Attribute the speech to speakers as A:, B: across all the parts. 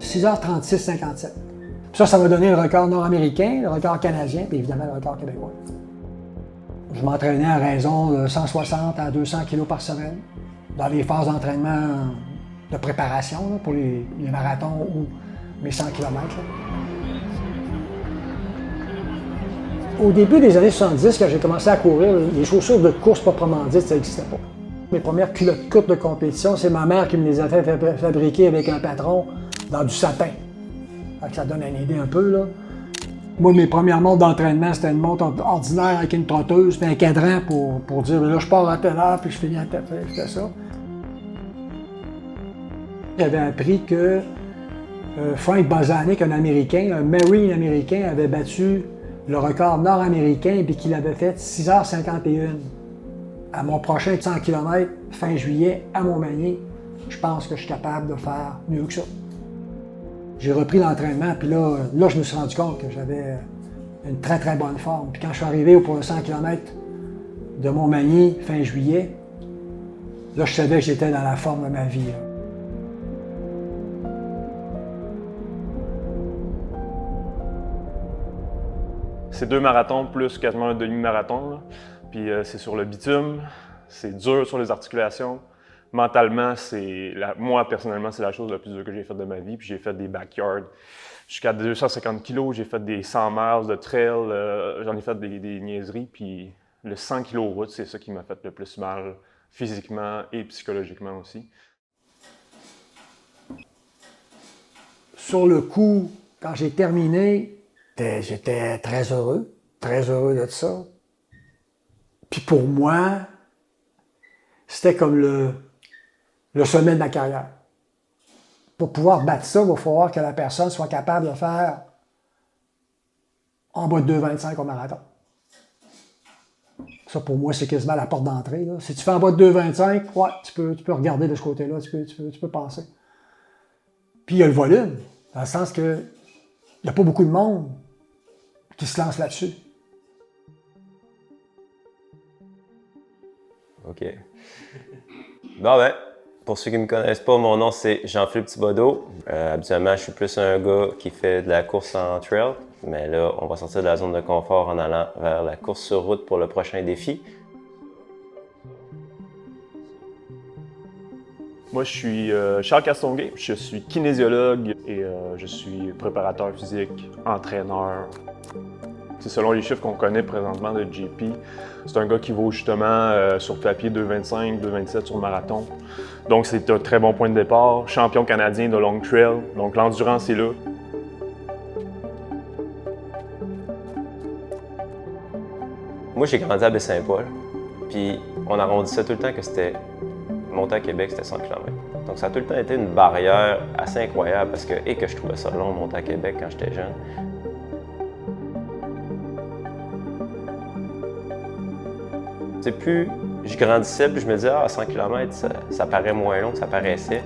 A: 6h36,57. Ça m'a donné le record nord-américain, le record canadien, puis évidemment le record québécois. Je m'entraînais à raison de 160 à 200 kg par semaine, dans les phases d'entraînement de préparation là, pour les marathons ou mes 100 km. Au début des années 70, quand j'ai commencé à courir, les chaussures de course proprement dites, ça n'existait pas. Mes premières culottes courtes de compétition, c'est ma mère qui me les a fait fabriquer avec un patron dans du satin. Ça donne une idée un peu, là. Moi, mes premières montres d'entraînement, c'était une montre ordinaire avec une trotteuse, puis un cadran pour dire, là, je pars à telle heure, puis je finis à telle heure, c'était ça. J'avais appris que Frank Bozanic, un Américain, un Marine américain, avait battu le record nord-américain, puis qu'il avait fait 6h51. À mon prochain 100 km, fin juillet, à Montmagny, je pense que je suis capable de faire mieux que ça. J'ai repris l'entraînement, puis là, je me suis rendu compte que j'avais une très, très bonne forme. Puis quand je suis arrivé pour le 100 km de Montmagny, fin juillet, là, je savais que j'étais dans la forme de ma vie. Là.
B: C'est 2 marathons plus quasiment un demi-marathon. Puis c'est sur le bitume, c'est dur sur les articulations. Mentalement, moi, personnellement, c'est la chose la plus dure que j'ai faite de ma vie. Puis j'ai fait des backyards jusqu'à 250 kg, j'ai fait des 100 miles de trail, j'en ai fait des niaiseries. Puis le 100 kg route, c'est ça qui m'a fait le plus mal, physiquement et psychologiquement aussi.
A: Sur le coup, quand j'ai terminé, j'étais très heureux de ça. Puis pour moi, c'était comme le sommet de ma carrière. Pour pouvoir battre ça, il va falloir que la personne soit capable de faire en bas de 2,25 au marathon. Ça, pour moi, c'est quasiment la porte d'entrée. Là. Si tu fais en bas de 2,25, ouais, tu peux regarder de ce côté-là, tu peux penser. Puis il y a le volume, dans le sens que il n'y a pas beaucoup de monde qui se lance là-dessus.
C: OK. Bon ben, pour ceux qui ne me connaissent pas, mon nom c'est Jean-Philippe Thibodeau. Habituellement, je suis plus un gars qui fait de la course en trail, mais là, on va sortir de la zone de confort en allant vers la course sur route pour le prochain défi.
B: Moi, je suis Charles Castonguay, je suis kinésiologue et je suis préparateur physique, entraîneur. C'est selon les chiffres qu'on connaît présentement de JP. C'est un gars qui vaut justement sur papier 2,25, 2,27 sur marathon. Donc c'est un très bon point de départ. Champion canadien de long trail, donc l'endurance est là.
C: Moi, j'ai grandi à Baie-Saint-Paul, puis on arrondissait tout le temps que c'était monter à Québec, c'était 100 km. Donc ça a tout le temps été une barrière assez incroyable parce que je trouvais ça long monter à Québec quand j'étais jeune. C'est plus je grandissais, puis je me disais, à 100 km, ça paraît moins long que ça paraissait.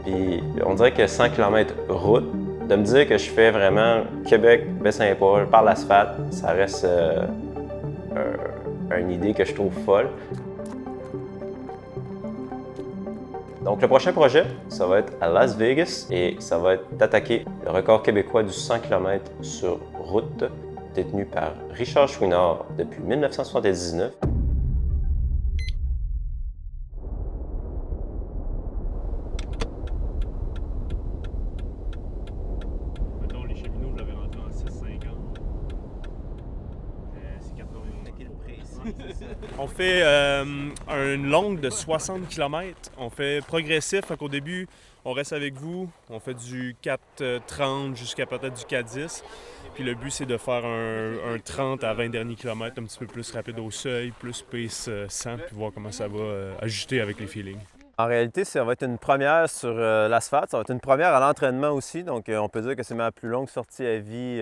C: Puis on dirait que 100 km route, de me dire que je fais vraiment Québec, Baie-Saint-Paul, par l'asphalte, ça reste une idée que je trouve folle. Donc le prochain projet, ça va être à Las Vegas et ça va être d'attaquer le record québécois du 100 km sur route, détenu par Richard Chouinard depuis 1979.
D: On fait une longue de 60 km. On fait progressif. Au début, on reste avec vous. On fait du 4,30 jusqu'à peut-être du 4,10. Puis le but, c'est de faire un 30 à 20 derniers kilomètres, un petit peu plus rapide au seuil, plus pace 100, puis voir comment ça va ajuster avec les feelings.
C: En réalité, ça va être une première sur l'asphalte. Ça va être une première à l'entraînement aussi. Donc, on peut dire que c'est ma plus longue sortie à vie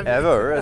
C: ever.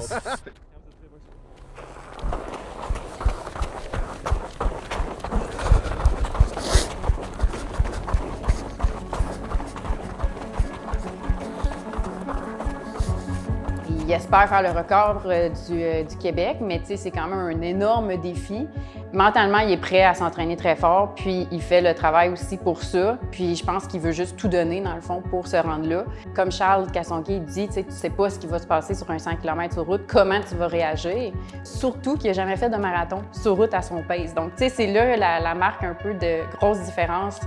E: il espère faire le record du Québec, mais c'est quand même un énorme défi. Mentalement, il est prêt à s'entraîner très fort, puis il fait le travail aussi pour ça. Puis je pense qu'il veut juste tout donner, dans le fond, pour se rendre là. Comme Charles Castonguay dit, tu sais pas ce qui va se passer sur un 5 km sur route, comment tu vas réagir. Surtout qu'il n'a jamais fait de marathon sur route à son pace. Donc, tu sais, c'est là la marque un peu de grosse différence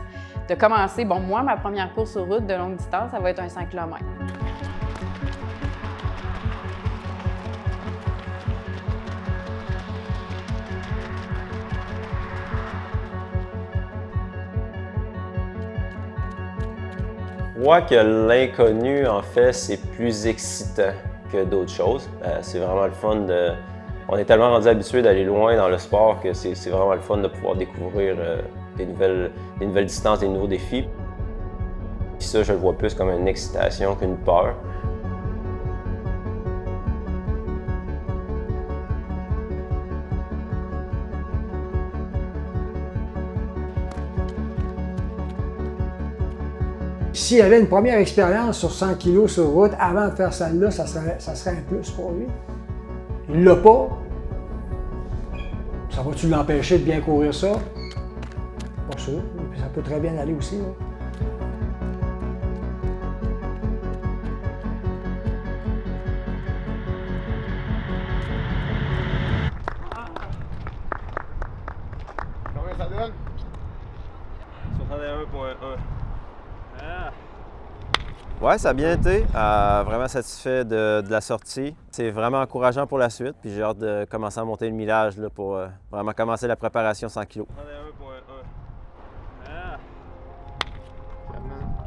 E: de commencer. Bon, moi, ma première course sur route de longue distance, ça va être un 5 km.
C: Je crois que l'inconnu, en fait, c'est plus excitant que d'autres choses. C'est vraiment le fun de... On est tellement rendu habitué d'aller loin dans le sport que c'est vraiment le fun de pouvoir découvrir des nouvelles distances, des nouveaux défis. Puis ça, je le vois plus comme une excitation qu'une peur.
A: S'il y avait une première expérience sur 100 kg sur route avant de faire celle-là, ça serait un plus pour lui. Il l'a pas. Ça va-tu l'empêcher de bien courir ça? Pas sûr. Ça peut très bien aller aussi. Là.
F: Combien ça donne?
C: 61,1. Ouais, ça a bien été. Vraiment satisfait de la sortie. C'est vraiment encourageant pour la suite. Puis j'ai hâte de commencer à monter le millage là, pour vraiment commencer la préparation 100 kg. 61,1.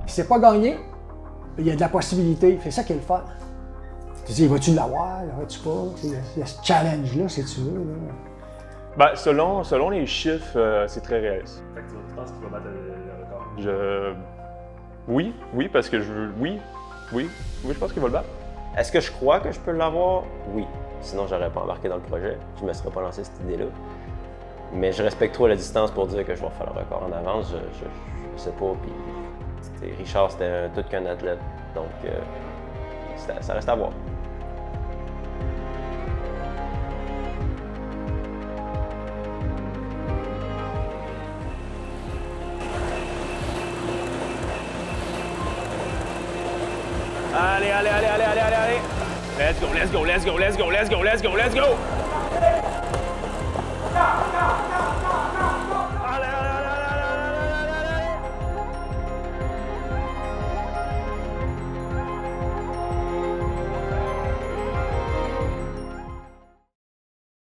A: Il s'est pas gagné, il y a de la possibilité. C'est ça qui est le fun. Tu dis, vas-tu l'avoir, vas-tu pas? Il y a ce challenge-là, si tu veux. Là.
B: Ben, selon les chiffres, c'est très réaliste. Fait que tu penses qu'il va battre le record? Oui, parce que oui, je pense qu'il va le battre.
C: Est-ce que je crois que je peux l'avoir? Oui. Sinon, j'aurais pas embarqué dans le projet. Je me serais pas lancé cette idée-là. Mais je respecte trop la distance pour dire que je vais faire le record en avance. Je sais pas. Puis, Richard, c'était tout qu'un athlète. Donc, ça reste à voir.
D: Allez! Let's go!